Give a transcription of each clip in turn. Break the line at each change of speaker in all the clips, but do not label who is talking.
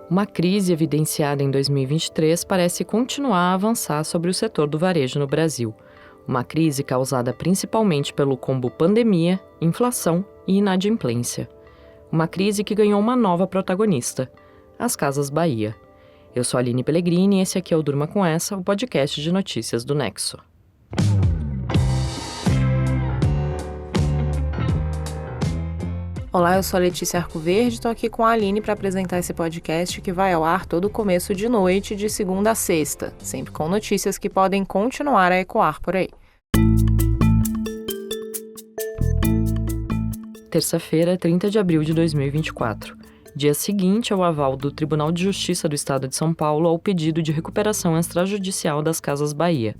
Uma crise evidenciada em 2023 parece continuar a avançar sobre o setor do varejo no Brasil. Uma crise causada principalmente pelo combo pandemia, inflação e inadimplência. Uma crise que ganhou uma nova protagonista, as Casas Bahia. Eu sou a Aline Pellegrini e esse aqui é o Durma Com Essa, o podcast de notícias do Nexo.
Olá, eu sou a Letícia Arcoverde e estou aqui com a Aline para apresentar esse podcast que vai ao ar todo começo de noite, de segunda a sexta, sempre com notícias que podem continuar a ecoar por aí.
Terça-feira, 30 de abril de 2024. Dia seguinte ao aval do Tribunal de Justiça do Estado de São Paulo ao pedido de recuperação extrajudicial das Casas Bahia.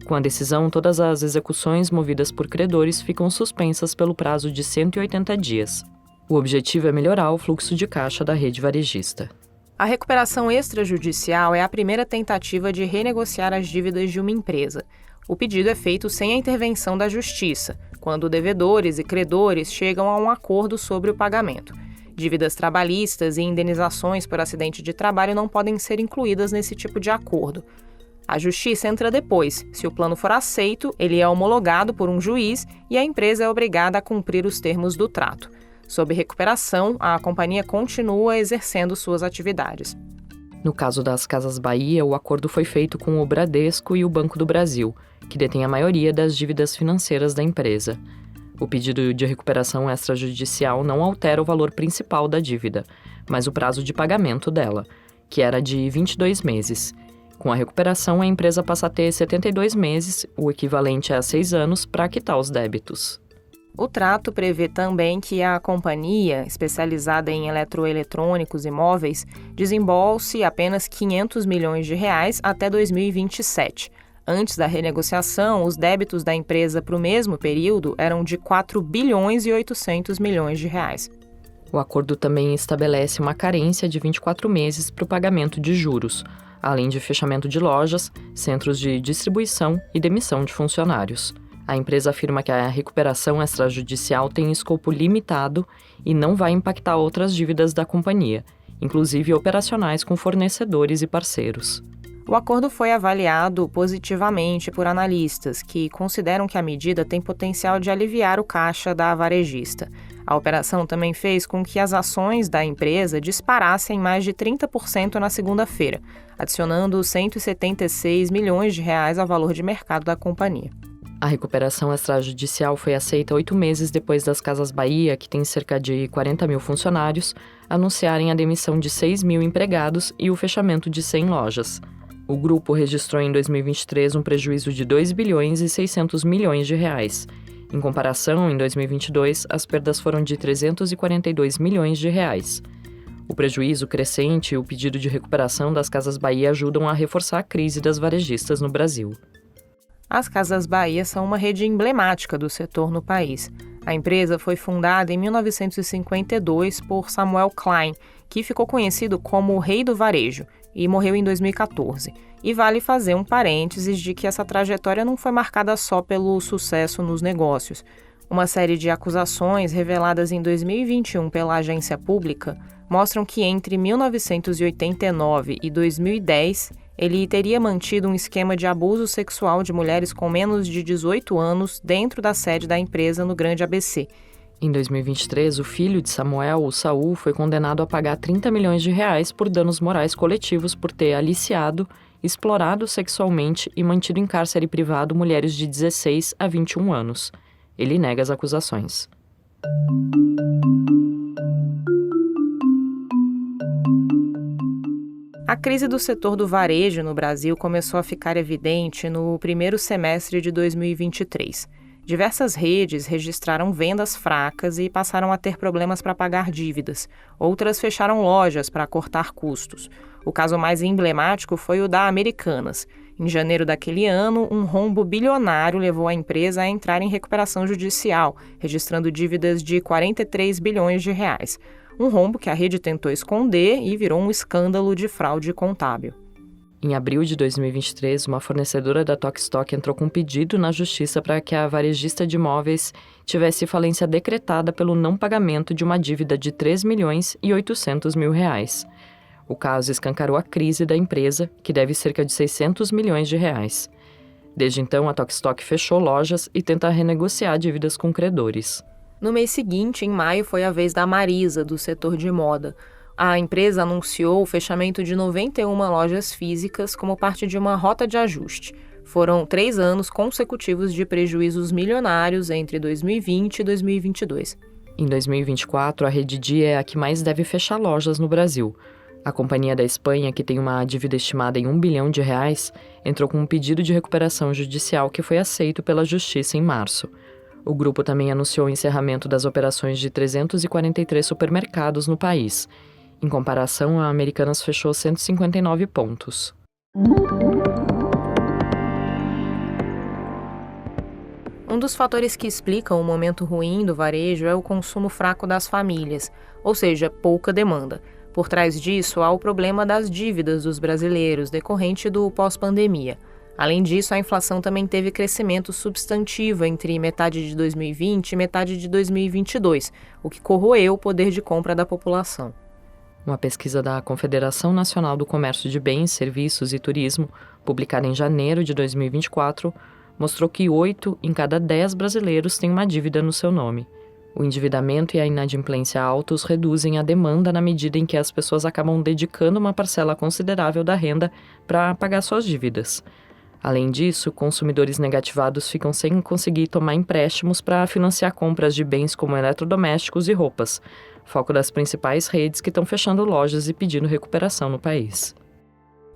Com a decisão, todas as execuções movidas por credores ficam suspensas pelo prazo de 180 dias. O objetivo é melhorar o fluxo de caixa da rede varejista.
A recuperação extrajudicial é a primeira tentativa de renegociar as dívidas de uma empresa. O pedido é feito sem a intervenção da Justiça, quando devedores e credores chegam a um acordo sobre o pagamento. Dívidas trabalhistas e indenizações por acidente de trabalho não podem ser incluídas nesse tipo de acordo. A Justiça entra depois. Se o plano for aceito, ele é homologado por um juiz e a empresa é obrigada a cumprir os termos do trato. Sob recuperação, a companhia continua exercendo suas atividades.
No caso das Casas Bahia, o acordo foi feito com o Bradesco e o Banco do Brasil, que detém a maioria das dívidas financeiras da empresa. O pedido de recuperação extrajudicial não altera o valor principal da dívida, mas o prazo de pagamento dela, que era de 22 meses. Com a recuperação, a empresa passa a ter 72 meses, o equivalente a 6 anos, para quitar os débitos.
O trato prevê também que a companhia, especializada em eletroeletrônicos e móveis, desembolse apenas R$ 500 milhões até 2027. Antes da renegociação, os débitos da empresa para o mesmo período eram de R$ 4 bilhões e 800 milhões.
O acordo também estabelece uma carência de 24 meses para o pagamento de juros, além de fechamento de lojas, centros de distribuição e demissão de funcionários. A empresa afirma que a recuperação extrajudicial tem escopo limitado e não vai impactar outras dívidas da companhia, inclusive operacionais com fornecedores e parceiros.
O acordo foi avaliado positivamente por analistas, que consideram que a medida tem potencial de aliviar o caixa da varejista. A operação também fez com que as ações da empresa disparassem mais de 30% na segunda-feira, adicionando R$ 176 milhões ao valor de mercado da companhia.
A recuperação extrajudicial foi aceita 8 meses depois das Casas Bahia, que tem cerca de 40 mil funcionários, anunciarem a demissão de 6 mil empregados e o fechamento de 100 lojas. O grupo registrou em 2023 um prejuízo de 2 bilhões e 600 milhões de reais. Em comparação, em 2022, as perdas foram de 342 milhões de reais. O prejuízo crescente e o pedido de recuperação das Casas Bahia ajudam a reforçar a crise das varejistas no Brasil.
As Casas Bahia são uma rede emblemática do setor no país. A empresa foi fundada em 1952 por Samuel Klein, que ficou conhecido como o Rei do Varejo, e morreu em 2014. E vale fazer um parênteses de que essa trajetória não foi marcada só pelo sucesso nos negócios. Uma série de acusações reveladas em 2021 pela agência pública mostram que entre 1989 e 2010, ele teria mantido um esquema de abuso sexual de mulheres com menos de 18 anos dentro da sede da empresa no Grande ABC.
Em 2023, o filho de Samuel, o Saul, foi condenado a pagar 30 milhões de reais por danos morais coletivos por ter aliciado, explorado sexualmente e mantido em cárcere privado mulheres de 16 a 21 anos. Ele nega as acusações.
A crise do setor do varejo no Brasil começou a ficar evidente no primeiro semestre de 2023. Diversas redes registraram vendas fracas e passaram a ter problemas para pagar dívidas. Outras fecharam lojas para cortar custos. O caso mais emblemático foi o da Americanas. Em janeiro daquele ano, um rombo bilionário levou a empresa a entrar em recuperação judicial, registrando dívidas de 43 bilhões de reais. Um rombo que a rede tentou esconder e virou um escândalo de fraude contábil.
Em abril de 2023, uma fornecedora da Tokstok entrou com um pedido na justiça para que a varejista de imóveis tivesse falência decretada pelo não pagamento de uma dívida de R$ 3 milhões e 800 mil reais. O caso escancarou a crise da empresa, que deve cerca de 600 milhões de reais. Desde então, a Tok-Tok fechou lojas e tenta renegociar dívidas com credores.
No mês seguinte, em maio, foi a vez da Marisa, do setor de moda. A empresa anunciou o fechamento de 91 lojas físicas como parte de uma rota de ajuste. Foram 3 anos consecutivos de prejuízos milionários entre 2020 e 2022.
Em 2024, a Rede Dia é a que mais deve fechar lojas no Brasil. A companhia da Espanha, que tem uma dívida estimada em R$1 bilhão, entrou com um pedido de recuperação judicial que foi aceito pela Justiça em março. O grupo também anunciou o encerramento das operações de 343 supermercados no país. Em comparação, a Americanas fechou 159 pontos.
Um dos fatores que explicam o momento ruim do varejo é o consumo fraco das famílias, ou seja, pouca demanda. Por trás disso, há o problema das dívidas dos brasileiros, decorrente do pós-pandemia. Além disso, a inflação também teve crescimento substantivo entre metade de 2020 e metade de 2022, o que corroeu o poder de compra da população.
Uma pesquisa da Confederação Nacional do Comércio de Bens, Serviços e Turismo, publicada em janeiro de 2024, mostrou que 8 em cada 10 brasileiros têm uma dívida no seu nome. O endividamento e a inadimplência altos reduzem a demanda na medida em que as pessoas acabam dedicando uma parcela considerável da renda para pagar suas dívidas. Além disso, consumidores negativados ficam sem conseguir tomar empréstimos para financiar compras de bens como eletrodomésticos e roupas, foco das principais redes que estão fechando lojas e pedindo recuperação no país.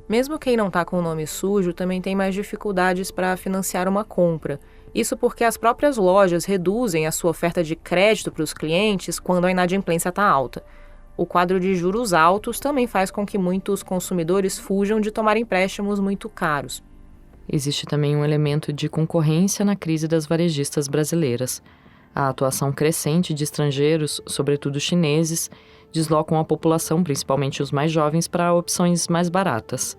Mesmo quem não está com o nome sujo também tem mais dificuldades para financiar uma compra. Isso porque as próprias lojas reduzem a sua oferta de crédito para os clientes quando a inadimplência está alta. O quadro de juros altos também faz com que muitos consumidores fujam de tomar empréstimos muito caros.
Existe também um elemento de concorrência na crise das varejistas brasileiras. A atuação crescente de estrangeiros, sobretudo chineses, deslocam a população, principalmente os mais jovens, para opções mais baratas.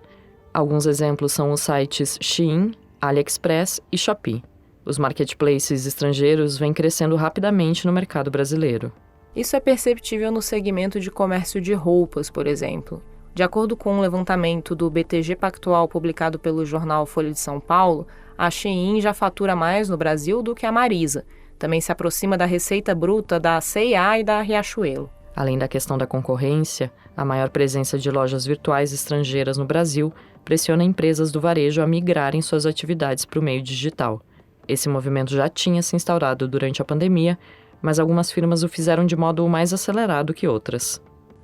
Alguns exemplos são os sites Shein, AliExpress e Shopee. Os marketplaces estrangeiros vêm crescendo rapidamente no mercado brasileiro.
Isso é perceptível no segmento de comércio de roupas, por exemplo. De acordo com um levantamento do BTG Pactual publicado pelo jornal Folha de São Paulo, a Shein já fatura mais no Brasil do que a Marisa. Também se aproxima da receita bruta da C&A e da Riachuelo.
Além da questão da concorrência, a maior presença de lojas virtuais estrangeiras no Brasil pressiona empresas do varejo a migrarem suas atividades para o meio digital. Esse movimento já tinha se instaurado durante a pandemia, mas algumas firmas o fizeram de modo mais acelerado que outras.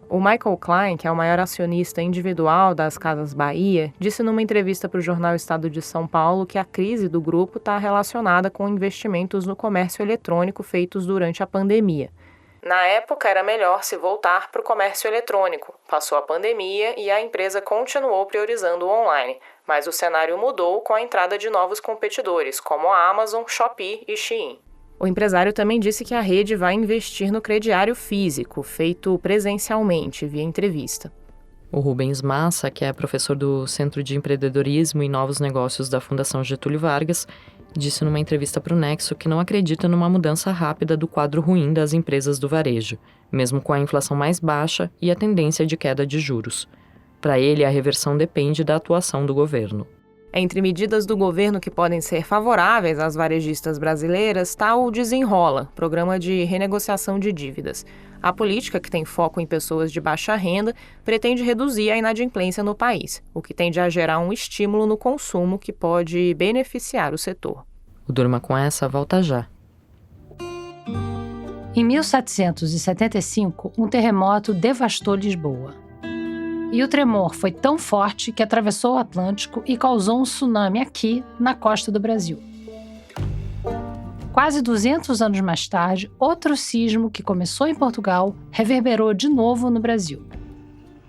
O Michael Klein, que é o maior acionista individual das Casas Bahia, disse numa entrevista para o jornal Estado de São Paulo que a crise do grupo está relacionada com investimentos no comércio eletrônico feitos durante a pandemia. Na época, era melhor se voltar para o comércio eletrônico. Passou a pandemia e a empresa continuou priorizando o online, mas o cenário mudou com a entrada de novos competidores, como a Amazon, Shopee e Shein. O empresário também disse que a rede vai investir no crediário físico, feito presencialmente, via entrevista.
O Rubens Massa, que é professor do Centro de Empreendedorismo e Novos Negócios da Fundação Getúlio Vargas, disse numa entrevista para o Nexo que não acredita numa mudança rápida do quadro ruim das empresas do varejo, mesmo com a inflação mais baixa e a tendência de queda de juros. Para ele, a reversão depende da atuação do governo.
Entre medidas do governo que podem ser favoráveis às varejistas brasileiras está o Desenrola, programa de renegociação de dívidas. A política, que tem foco em pessoas de baixa renda, pretende reduzir a inadimplência no país, o que tende a gerar um estímulo no consumo que pode beneficiar o setor.
O Durma com essa volta já.
Em 1775, um terremoto devastou Lisboa. E o tremor foi tão forte que atravessou o Atlântico e causou um tsunami aqui, na costa do Brasil. Quase 200 anos mais tarde, outro sismo que começou em Portugal reverberou de novo no Brasil.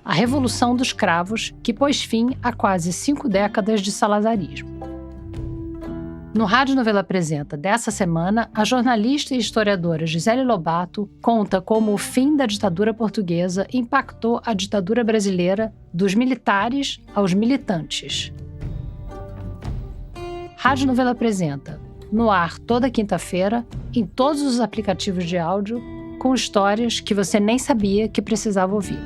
A Revolução dos Cravos, que pôs fim a quase 5 décadas de salazarismo. No Rádio Novela Apresenta dessa semana, a jornalista e historiadora Gisele Lobato conta como o fim da ditadura portuguesa impactou a ditadura brasileira dos militares aos militantes. Rádio Novela Apresenta, no ar toda quinta-feira, em todos os aplicativos de áudio, com histórias que você nem sabia que precisava ouvir.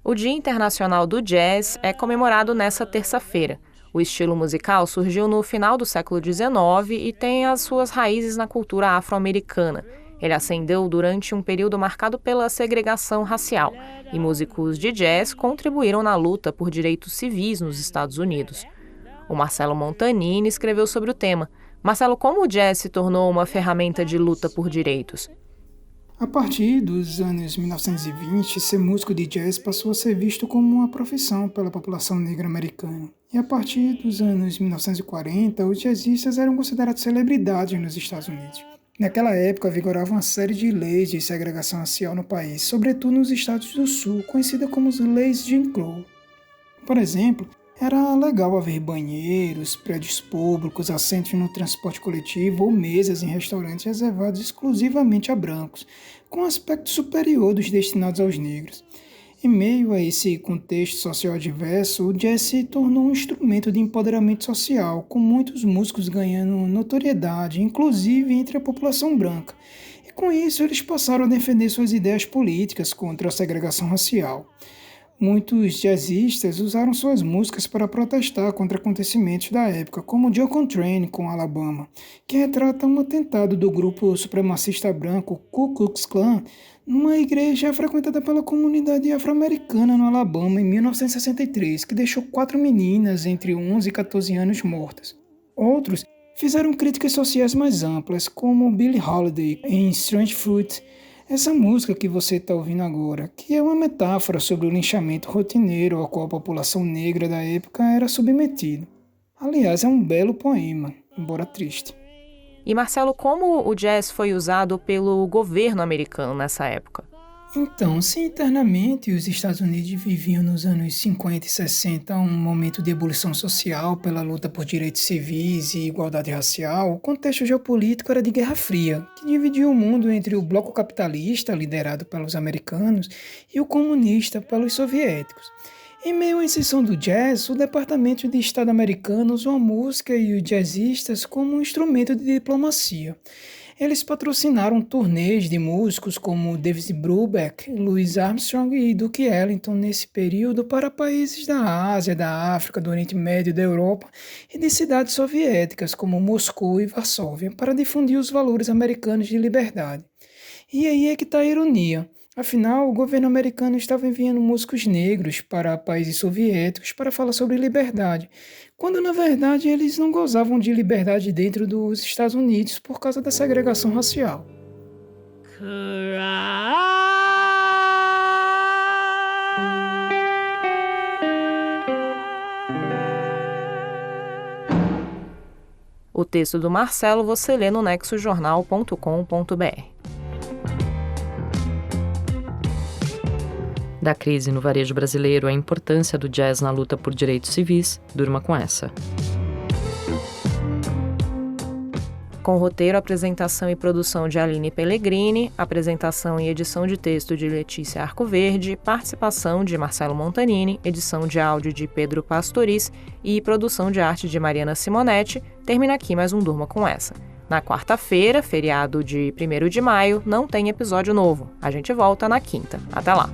O Dia Internacional do Jazz é comemorado nesta terça-feira. O estilo musical surgiu no final do século XIX e tem as suas raízes na cultura afro-americana. Ele ascendeu durante um período marcado pela segregação racial, e músicos de jazz contribuíram na luta por direitos civis nos Estados Unidos. O Marcelo Montanini escreveu sobre o tema. Marcelo, como o jazz se tornou uma ferramenta de luta por direitos?
A partir dos anos 1920, ser músico de jazz passou a ser visto como uma profissão pela população negra americana. E a partir dos anos 1940, os jazzistas eram considerados celebridades nos Estados Unidos. Naquela época, vigorava uma série de leis de segregação racial no país, sobretudo nos estados do Sul, conhecidas como as leis Jim Crow. Por exemplo, era legal haver banheiros, prédios públicos, assentos no transporte coletivo ou mesas em restaurantes reservados exclusivamente a brancos, com aspecto superior dos destinados aos negros. Em meio a esse contexto social adverso, o jazz se tornou um instrumento de empoderamento social, com muitos músicos ganhando notoriedade, inclusive entre a população branca. E com isso, eles passaram a defender suas ideias políticas contra a segregação racial. Muitos jazzistas usaram suas músicas para protestar contra acontecimentos da época, como Joe Contrain com Alabama, que retrata um atentado do grupo supremacista branco Ku Klux Klan numa igreja frequentada pela comunidade afro-americana no Alabama em 1963, que deixou 4 meninas entre 11 e 14 anos mortas. Outros fizeram críticas sociais mais amplas, como Billie Holiday em Strange Fruit. Essa música que você está ouvindo agora, que é uma metáfora sobre o linchamento rotineiro ao qual a população negra da época era submetida. Aliás, é um belo poema, embora triste.
E Marcelo, como o jazz foi usado pelo governo americano nessa época?
Então, se internamente os Estados Unidos viviam nos anos 50 e 60 um momento de ebulição social pela luta por direitos civis e igualdade racial, o contexto geopolítico era de Guerra Fria, que dividia o mundo entre o bloco capitalista, liderado pelos americanos, e o comunista, pelos soviéticos. Em meio à inserção do jazz, o Departamento de Estado americano usou a música e os jazzistas como um instrumento de diplomacia. Eles patrocinaram turnês de músicos como David Brubeck, Louis Armstrong e Duke Ellington nesse período para países da Ásia, da África, do Oriente Médio, da Europa e de cidades soviéticas como Moscou e Varsóvia para difundir os valores americanos de liberdade. E aí é que está a ironia. Afinal, o governo americano estava enviando músicos negros para países soviéticos para falar sobre liberdade, quando na verdade eles não gozavam de liberdade dentro dos Estados Unidos por causa da segregação racial.
O texto do Marcelo você lê no nexojornal.com.br.
Da crise no varejo brasileiro, a importância do jazz na luta por direitos civis, durma com essa.
Com roteiro, apresentação e produção de Aline Pellegrini, apresentação e edição de texto de Letícia Arcoverde, participação de Marcelo Montanini, edição de áudio de Pedro Pastoriz e produção de arte de Mariana Simonetti, termina aqui mais um Durma com essa. Na quarta-feira, feriado de 1º de maio, não tem episódio novo. A gente volta na quinta. Até lá!